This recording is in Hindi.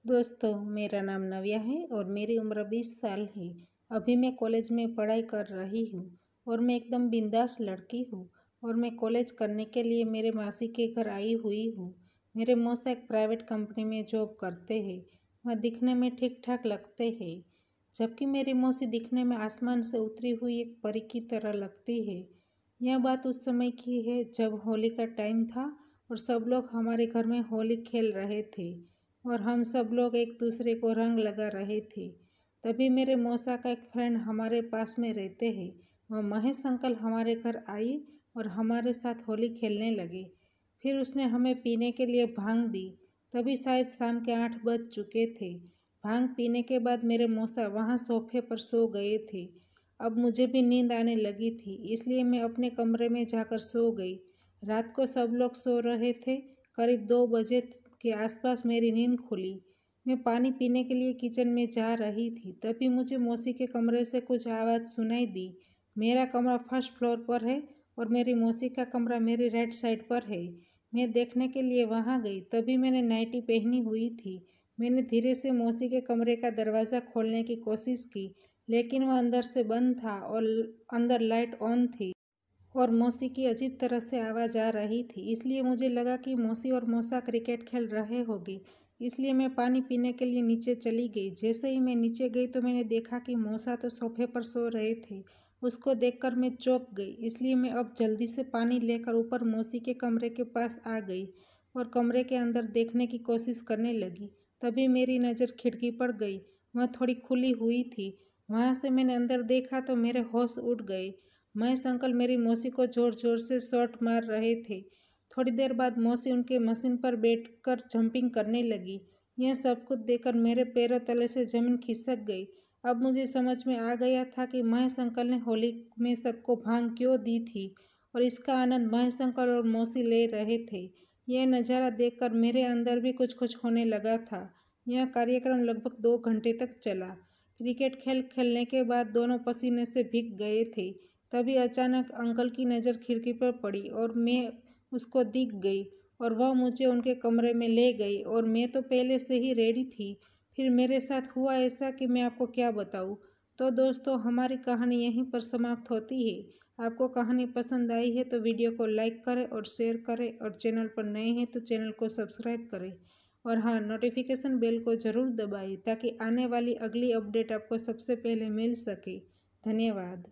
दोस्तों, मेरा नाम नव्या है और मेरी उम्र 20 साल है। अभी मैं कॉलेज में पढ़ाई कर रही हूँ और मैं एकदम बिंदास लड़की हूँ और मैं कॉलेज करने के लिए मेरे मासी के घर आई हुई हूँ। मेरे मौसा एक प्राइवेट कंपनी में जॉब करते हैं। वह दिखने में ठीक ठाक लगते हैं, जबकि मेरी मौसी दिखने में आसमान से उतरी हुई एक परी की तरह लगती है। यह बात उस समय की है जब होली का टाइम था और सब लोग हमारे घर में होली खेल रहे थे और हम सब लोग एक दूसरे को रंग लगा रहे थे। तभी मेरे मौसा का एक फ्रेंड हमारे पास में रहते हैं, वह महेश अंकल हमारे घर आई और हमारे साथ होली खेलने लगे। फिर उसने हमें पीने के लिए भांग दी। तभी शायद शाम के 8 बज चुके थे। भांग पीने के बाद मेरे मौसा वहाँ सोफे पर सो गए थे। अब मुझे भी नींद आने लगी थी, इसलिए मैं अपने कमरे में जाकर सो गई। रात को सब लोग सो रहे थे। करीब 2 बजे के आसपास मेरी नींद खुली। मैं पानी पीने के लिए किचन में जा रही थी, तभी मुझे मौसी के कमरे से कुछ आवाज़ सुनाई दी। मेरा कमरा फर्स्ट फ्लोर पर है और मेरी मौसी का कमरा मेरी राइट साइड पर है। मैं देखने के लिए वहाँ गई, तभी मैंने नाइटी पहनी हुई थी। मैंने धीरे से मौसी के कमरे का दरवाज़ा खोलने की कोशिश की, लेकिन वह अंदर से बंद था और अंदर लाइट ऑन थी और मौसी की अजीब तरह से आवाज़ आ रही थी। इसलिए मुझे लगा कि मौसी और मौसा क्रिकेट खेल रहे होंगे, इसलिए मैं पानी पीने के लिए नीचे चली गई। जैसे ही मैं नीचे गई तो मैंने देखा कि मौसा तो सोफे पर सो रहे थे। उसको देखकर मैं चौंक गई, इसलिए मैं अब जल्दी से पानी लेकर ऊपर मौसी के कमरे के पास आ गई और कमरे के अंदर देखने की कोशिश करने लगी। तभी मेरी नज़र खिड़की पर गई, वह थोड़ी खुली हुई थी। वहाँ से मैंने अंदर देखा तो मेरे होश उड़ गए। महेश अंकल मेरी मौसी को जोर जोर से शॉट मार रहे थे। थोड़ी देर बाद मौसी उनके मशीन पर बैठकर जंपिंग करने लगी। यह सब कुछ देखकर मेरे पैरों तले से ज़मीन खिसक गई। अब मुझे समझ में आ गया था कि महेश अंकल ने होली में सबको भांग क्यों दी थी और इसका आनंद महेश अंकल और मौसी ले रहे थे। यह नज़ारा देखकर मेरे अंदर भी कुछ कुछ होने लगा था। यह कार्यक्रम लगभग 2 घंटे तक चला। क्रिकेट खेलने के बाद दोनों पसीने से भीग गए थे। तभी अचानक अंकल की नज़र खिड़की पर पड़ी और मैं उसको दिख गई और वह मुझे उनके कमरे में ले गई और मैं तो पहले से ही रेडी थी। फिर मेरे साथ हुआ ऐसा कि मैं आपको क्या बताऊँ। तो दोस्तों, हमारी कहानी यहीं पर समाप्त होती है। आपको कहानी पसंद आई है तो वीडियो को लाइक करें और शेयर करें और चैनल पर नए हैं तो चैनल को सब्सक्राइब करें और हाँ, नोटिफिकेशन बेल को ज़रूर दबाएं ताकि आने वाली अगली अपडेट आपको सबसे पहले मिल सके। धन्यवाद।